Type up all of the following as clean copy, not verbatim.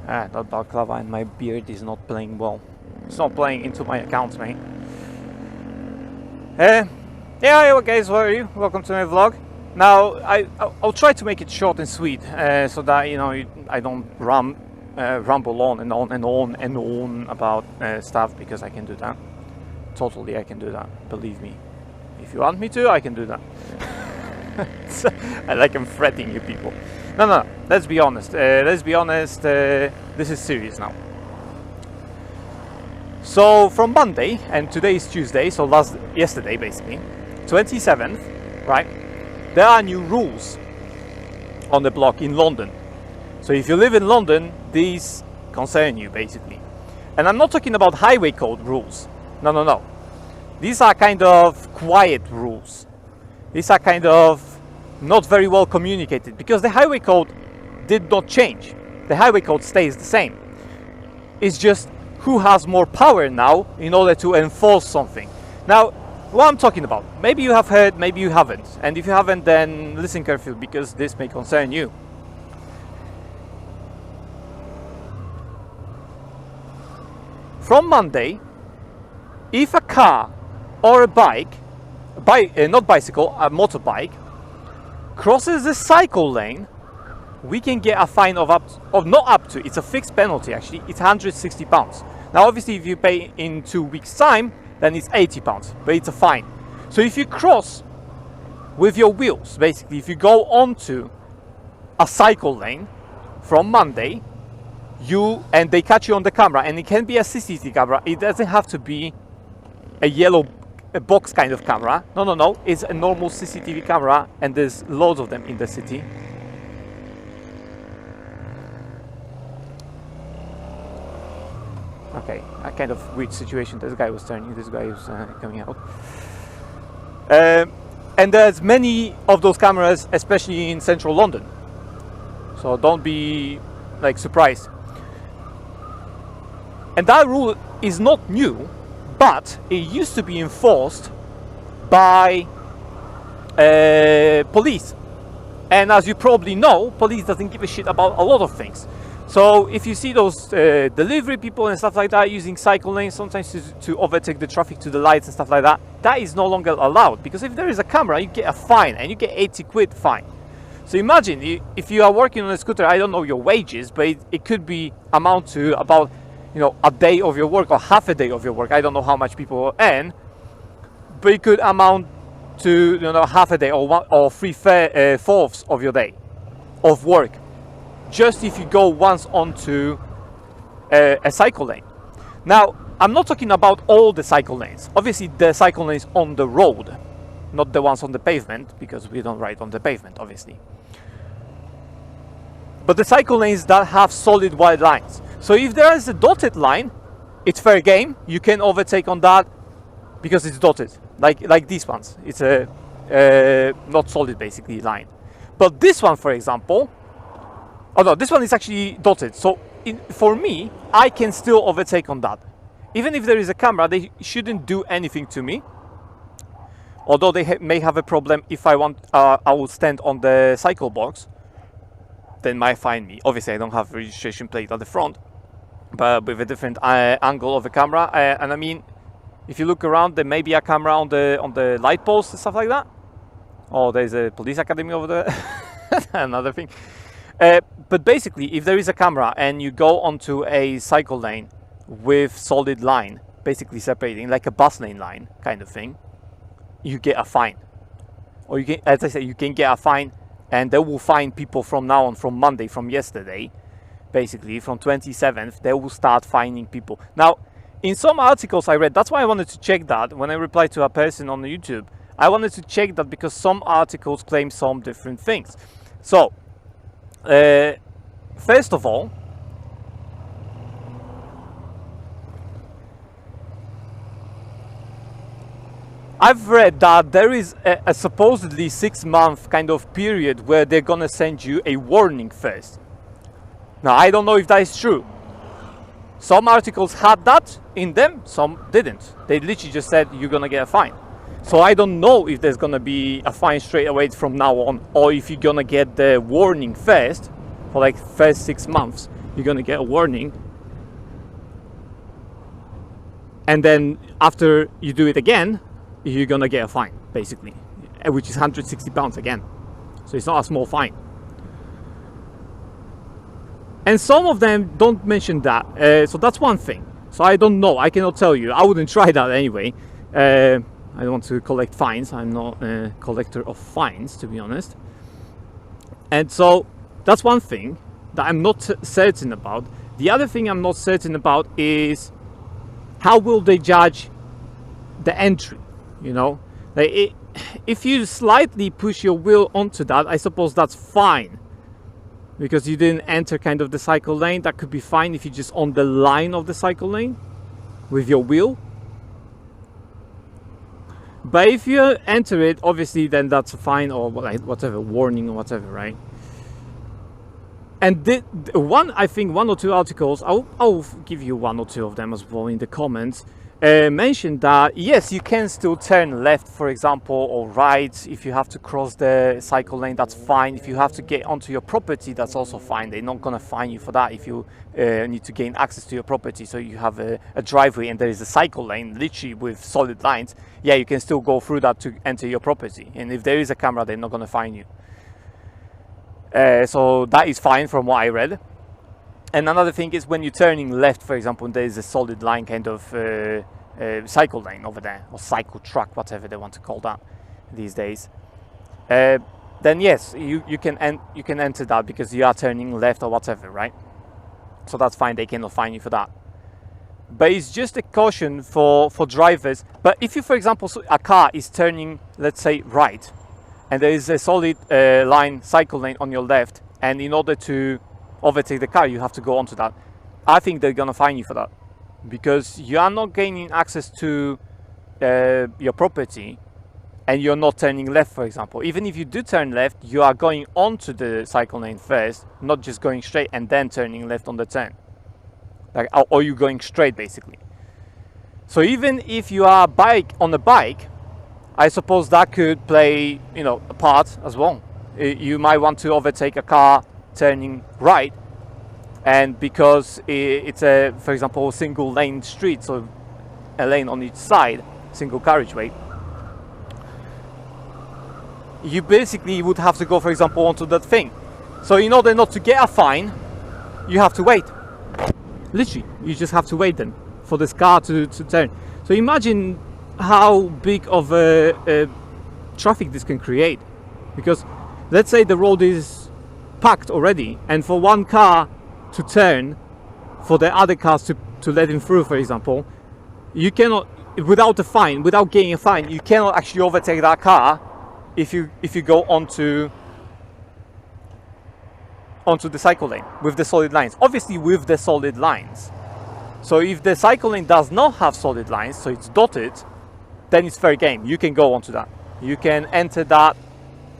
That balaclava and my beard is not playing well. It's not playing into my account, mate. Yeah, hey guys, how are you? Welcome to my vlog. Now, I'll try to make it short and sweet, so that, you know, I don't ramble on and on and on and on about stuff, because I can do that. Totally, I can do that. Believe me. If you want me to, I can do that. I like I'm threatening you people. No. Let's be honest. This is serious now. So from Monday, and today is Tuesday, so yesterday basically, 27th, right? There are new rules on the block in London. So if you live in London, these concern you basically. And I'm not talking about highway code rules. No. These are kind of quiet rules. These are kind of not very well communicated, because the highway code did not change. The highway code stays the same. It's just who has more power now in order to enforce something. Now, what I'm talking about, maybe you have heard, maybe you haven't. And if you haven't, then listen carefully, because this may concern you. From Monday, if a car or a not bicycle, a motorbike, crosses the cycle lane, we can get a fine of it's a fixed penalty actually, it's £160. Now obviously if you pay in 2 weeks time, then it's £80, but it's a fine. So if you cross with your wheels, basically if you go onto a cycle lane from Monday, and they catch you on the camera, and it can be a CCTV camera, it doesn't have to be a yellow box kind of camera. No, it's a normal CCTV camera, and there's loads of them in the city. Okay, a kind of weird situation. This guy was turning, this guy was coming out. And there's many of those cameras, especially in central London. So don't be like surprised. And that rule is not new, but it used to be enforced by police. And as you probably know, police doesn't give a shit about a lot of things. So if you see those delivery people and stuff like that using cycle lanes sometimes to overtake the traffic to the lights and stuff like that, that is no longer allowed, because if there is a camera, you get a fine, and you get 80 quid fine. So imagine if you are working on a scooter, I don't know your wages, but it could be amount to about, you know, a day of your work or half a day of your work. I don't know how much people earn, but it could amount to, you know, half a day or 3/4 of your day of work, just if you go once onto a cycle lane. Now, I'm not talking about all the cycle lanes. Obviously, the cycle lanes on the road, not the ones on the pavement, because we don't ride on the pavement, obviously. But the cycle lanes that have solid white lines. So if there is a dotted line, it's fair game. You can overtake on that because it's dotted, like these ones. It's a not solid basically line. But this one, for example, oh no, this one is actually dotted. So for me, I can still overtake on that. Even if there is a camera, they shouldn't do anything to me. Although they may have a problem if I want, I will stand on the cycle box. Then might find me. Obviously, I don't have registration plate at the front, but with a different angle of the camera. And I mean, if you look around, there may be a camera on the light post and stuff like that. Oh, there's a police academy over there. Another thing. But basically, if there is a camera and you go onto a cycle lane with solid line, basically separating, like a bus lane line kind of thing, you get a fine. Or you can, as I said, you can get a fine, and they will fine people from now on, from Monday, from yesterday, basically, from 27th, they will start fining people. Now, in some articles I read, that's why I wanted to check that when I replied to a person on YouTube. I wanted to check that because some articles claim some different things. So, first of all, I've read that there is a supposedly 6-month kind of period where they're gonna send you a warning first. Now, I don't know if that is true. Some articles had that in them, some didn't. They literally just said you're gonna get a fine. So I don't know if there's gonna be a fine straight away from now on, or if you're gonna get the warning first for like first 6 months. you're gonna get a warning, and then after you do it again, you're gonna get a fine, basically, which is £160 again. So it's not a small fine. And some of them don't mention that, so that's one thing. So I don't know, I cannot tell you. I wouldn't try that anyway. I don't want to collect fines. I'm not a collector of fines, to be honest. And so that's one thing that I'm not certain about. The other thing I'm not certain about is how will they judge the entry, you know? Like if you slightly push your wheel onto that, I suppose that's fine, because you didn't enter kind of the cycle lane. That could be fine if you're just on the line of the cycle lane with your wheel. But if you enter it, obviously, then that's a fine, or whatever, warning or whatever, right? And I think one or two articles, I'll give you one or two of them as well in the comments, mentioned that yes, you can still turn left, for example, or right if you have to cross the cycle lane. That's fine. If you have to get onto your property, that's also fine. They're not gonna fine you for that if you need to gain access to your property. So you have a driveway and there is a cycle lane, literally with solid lines. Yeah, you can still go through that to enter your property. And if there is a camera, they're not gonna fine you. So that is fine from what I read. And another thing is when you're turning left, for example, there is a solid line kind of cycle lane over there, or cycle track, whatever they want to call that these days. Then yes, you can enter that because you are turning left or whatever, right? So that's fine. They cannot fine you for that. But it's just a caution for drivers. But if you, for example, a car is turning, let's say, right, and there is a solid line, cycle lane on your left, and in order to overtake the car, you have to go onto that, I think they're gonna fine you for that, because you are not gaining access to your property, and you're not turning left, for example. Even if you do turn left, you are going onto the cycle lane first, not just going straight and then turning left on the turn, like, or you going straight, basically. So even if you are on a bike, I suppose that could play, you know, a part as well. You might want to overtake a car turning right, and because it's a, for example, single lane street, so a lane on each side, single carriageway, you basically would have to go, for example, onto that thing. So in order not to get a fine, you have to wait. Literally, you just have to wait then for this car to turn. So imagine how big of a traffic this can create, because let's say the road is packed already, and for one car to turn, for the other cars to let him through, for example, you cannot, without a fine, without getting a fine, you cannot actually overtake that car if you go onto the cycle lane with the solid lines. Obviously with the solid lines. So if the cycle lane does not have solid lines, so it's dotted, then it's fair game. You can go onto that. You can enter that,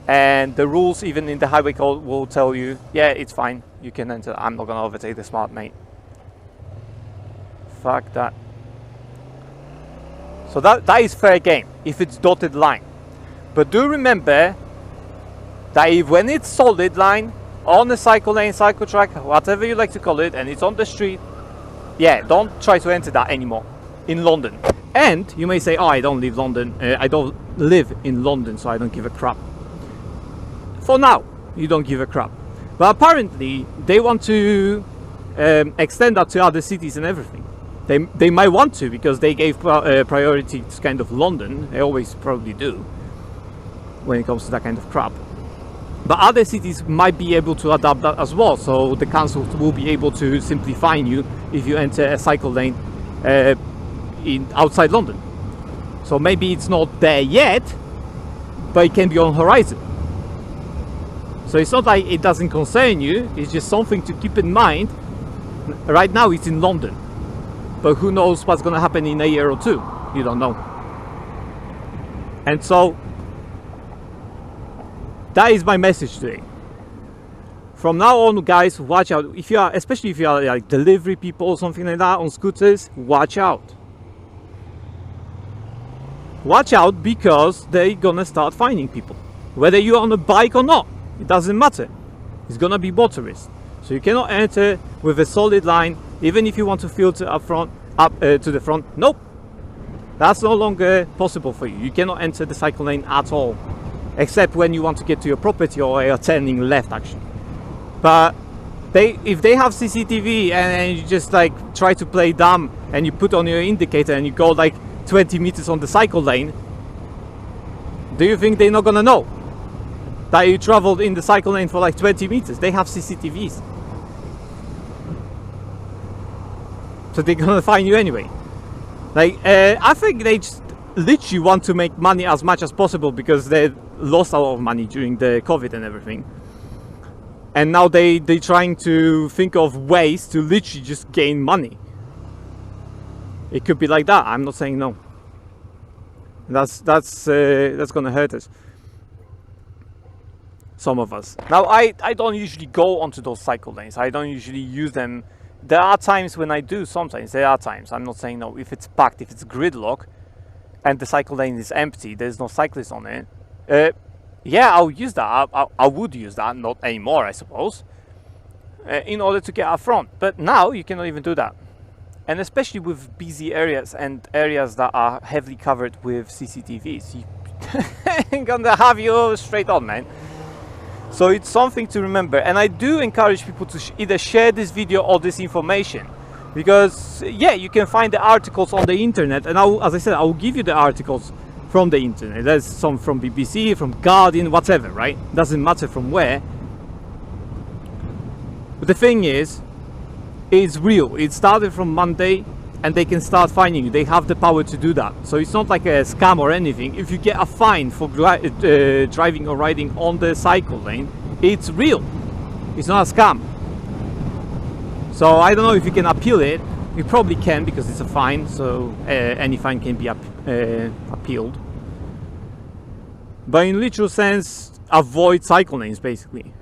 and the rules, even in the highway code, will tell you, yeah, it's fine. You can enter. I'm not gonna overtake the smart mate. Fuck that. So that is fair game if it's dotted line. But do remember that when it's solid line on the cycle lane, cycle track, whatever you like to call it, and it's on the street, yeah, don't try to enter that anymore in London. And you may say, oh, I don't live London. I don't live in London, so I don't give a crap. For now, you don't give a crap. But apparently, they want to extend that to other cities and everything. They might want to, because they gave priority to kind of London. They always probably do when it comes to that kind of crap. But other cities might be able to adapt that as well. So the council will be able to simply fine you if you enter a cycle lane outside London. So maybe it's not there yet, but it can be on horizon. So it's not like it doesn't concern you, it's just something to keep in mind. Right now it's in London, but who knows what's going to happen in a year or two. You don't know. And so that is my message today. From now on, guys, watch out. If you are, especially if you are like delivery people or something like that on scooters, watch out. Watch out, because they're gonna start finding people. Whether you're on a bike or not, it doesn't matter. It's gonna be motorists. So you cannot enter with a solid line, even if you want to filter up to the front. Nope, that's no longer possible for you. You cannot enter the cycle lane at all, except when you want to get to your property or you're turning left actually. But if they have CCTV and you just like try to play dumb and you put on your indicator and you go like 20 meters on the cycle lane, do you think they're not gonna know that you traveled in the cycle lane for like 20 meters? They have CCTVs. So they're gonna find you anyway. Like, I think they just literally want to make money as much as possible because they lost a lot of money during the COVID and everything. And now they're trying to think of ways to literally just gain money. It could be like that. I'm not saying no. That's gonna hurt us. Some of us. Now I don't usually go onto those cycle lanes. I don't usually use them. There are times when I do. Sometimes there are times. I'm not saying no. If it's packed, if it's gridlock, and the cycle lane is empty, there's no cyclist on it. Yeah, I'll use that. I would use that, not anymore, I suppose, in order to get up front. But now you cannot even do that. And especially with busy areas and areas that are heavily covered with CCTVs, you ain't gonna have you straight on, man. So it's something to remember. And I do encourage people to either share this video or this information. Because, yeah, you can find the articles on the internet. And as I said, I will give you the articles from the internet. There's some from BBC, from Guardian, whatever, right? Doesn't matter from where. But the thing is, it's real. It started from Monday and they can start finding you. They have the power to do that. So it's not like a scam or anything. If you get a fine for driving or riding on the cycle lane, it's real. It's not a scam. So I don't know if you can appeal it. You probably can because it's a fine. So any fine can be appealed. But in literal sense, avoid cycle lanes basically.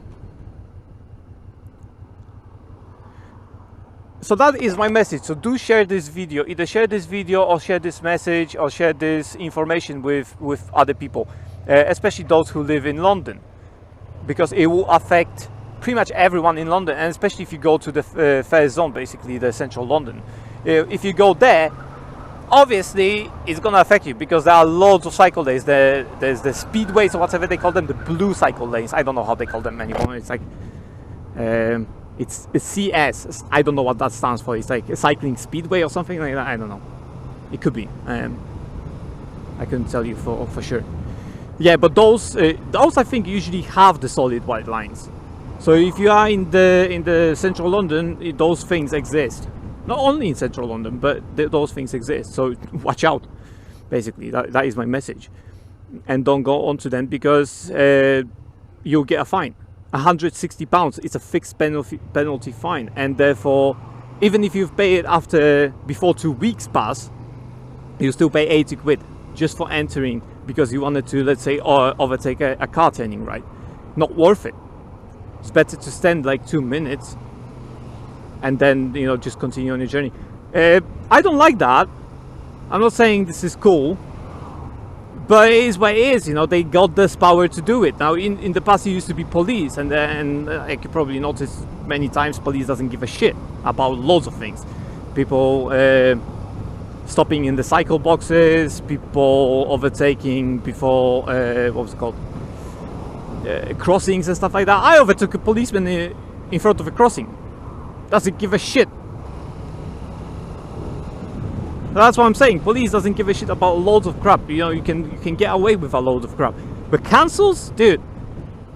So that is my message. So do share this video. Either share this video or share this message or share this information with other people, especially those who live in London, because it will affect pretty much everyone in London, and especially if you go to the first zone, basically the central London. If you go there, obviously it's going to affect you because there are loads of cycle lanes. There's the speedways or whatever they call them, the blue cycle lanes. I don't know how they call them anymore. It's like it's CS. I don't know what that stands for. It's like a cycling speedway or something like that. I don't know. It could be. I couldn't tell you for sure. Yeah, but those I think usually have the solid white lines. So if you are in the central London, those things exist. Not only in central London, but those things exist. So watch out. Basically, that is my message. And don't go onto them because you'll get a fine. £160. It's a fixed penalty fine, and therefore, even if you've paid it before 2 weeks pass, you still pay 80 quid just for entering because you wanted to, let's say, overtake a car turning right. Not worth it. It's better to stand like 2 minutes and then, you know, just continue on your journey. I don't like that. I'm not saying this is cool, but it is what it is. You know, they got this power to do it. Now, in the past, it used to be police, and I could probably notice many times police doesn't give a shit about loads of things. People stopping in the cycle boxes, people overtaking before what was it called? Crossings and stuff like that. I overtook a policeman in front of a crossing. Doesn't give a shit. That's what I'm saying. Police doesn't give a shit about loads of crap. You know, you can get away with a load of crap. But councils, dude,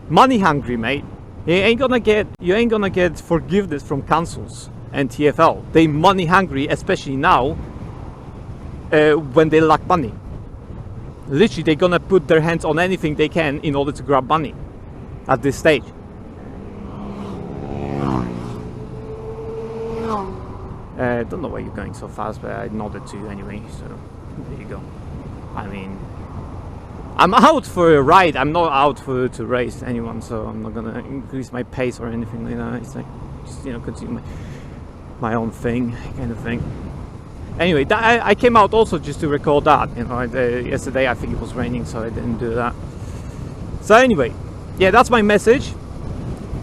money hungry, mate. You ain't gonna get forgiveness from councils and TfL. They money hungry, especially now when they lack money. Literally, they're gonna put their hands on anything they can in order to grab money at this stage. Don't know why you're going so fast, but I nodded to you anyway, so there you go. I mean, I'm out for a ride. I'm not out to race anyone, so I'm not gonna increase my pace or anything like that. It's like just, you know, continue my own thing, kind of thing. Anyway, I came out also just to record that. You know, yesterday I think it was raining, so I didn't do that. So anyway, yeah, that's my message.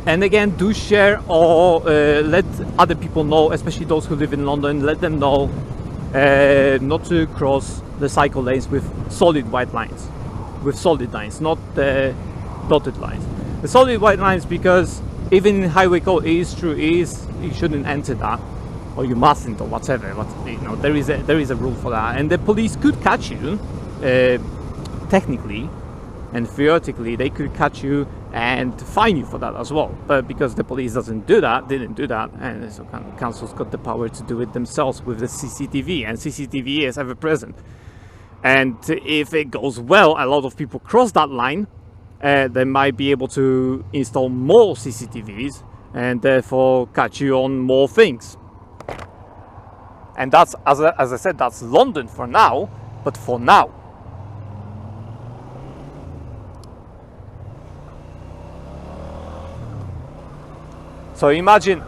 And again, do share or let other people know, especially those who live in London, let them know not to cross the cycle lanes with solid white lines. With solid lines, not the dotted lines. The solid white lines, because even in highway code it is true, you shouldn't enter that, or you mustn't, or whatever. But you know, there is a rule for that, and the police could catch you technically, and theoretically they could catch you and fine you for that as well. But because the police didn't do that, and so council's got the power to do it themselves with the CCTV, and CCTV is ever present. And if it goes well, a lot of people cross that line, they might be able to install more CCTVs and therefore catch you on more things. And that's, as I said, that's London for now, but for now. So imagine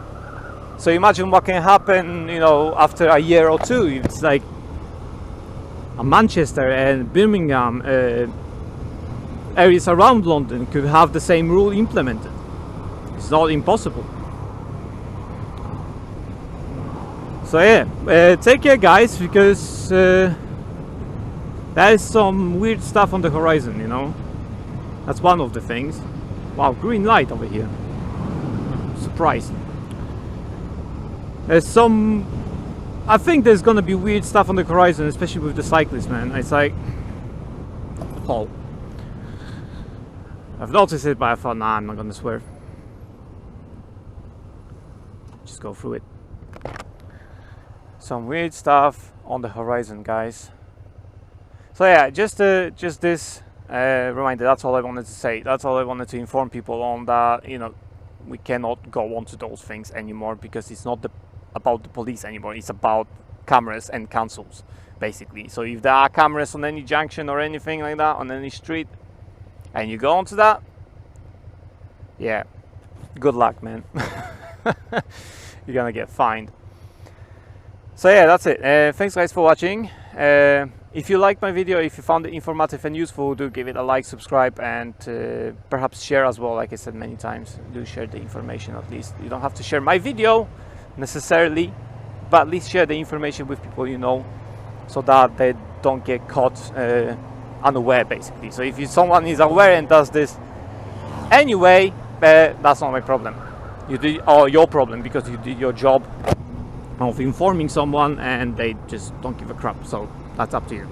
what can happen, you know, after a year or two. It's like Manchester and Birmingham, areas around London could have the same rule implemented. It's not impossible. So yeah, take care guys, because there is some weird stuff on the horizon, you know. That's one of the things. Wow, green light over here. Surprised. There's some, I think there's gonna be weird stuff on the horizon, especially with the cyclists, man. It's like, oh, I've noticed it, but I thought, nah, I'm not gonna swerve. Just go through it. Some weird stuff on the horizon, guys. So yeah, just this reminder. That's all I wanted to say. That's all I wanted to inform people on, that, you know, we cannot go on to those things anymore, because it's not about the police anymore. It's about cameras and councils, basically. So if there are cameras on any junction or anything like that, on any street, and you go onto that, yeah, good luck, man. You're gonna get fined. So yeah, that's it. Thanks guys for watching. If you liked my video, if you found it informative and useful, do give it a like, subscribe, and perhaps share as well. Like I said many times, do share the information at least. You don't have to share my video necessarily, but at least share the information with people you know, so that they don't get caught unaware, basically. So if someone is aware and does this anyway, that's not my problem. You did, or your problem, because you did your job of informing someone and they just don't give a crap. So that's up to you.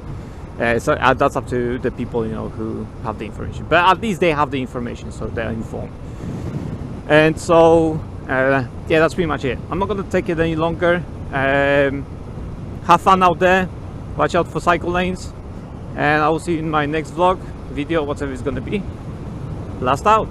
So that's up to the people, you know, who have the information. But at least they have the information, so they're informed. And so yeah, that's pretty much it. I'm not going to take it any longer. Have fun out there. Watch out for cycle lanes. And I will see you in my next vlog, video, whatever it's going to be. Last out.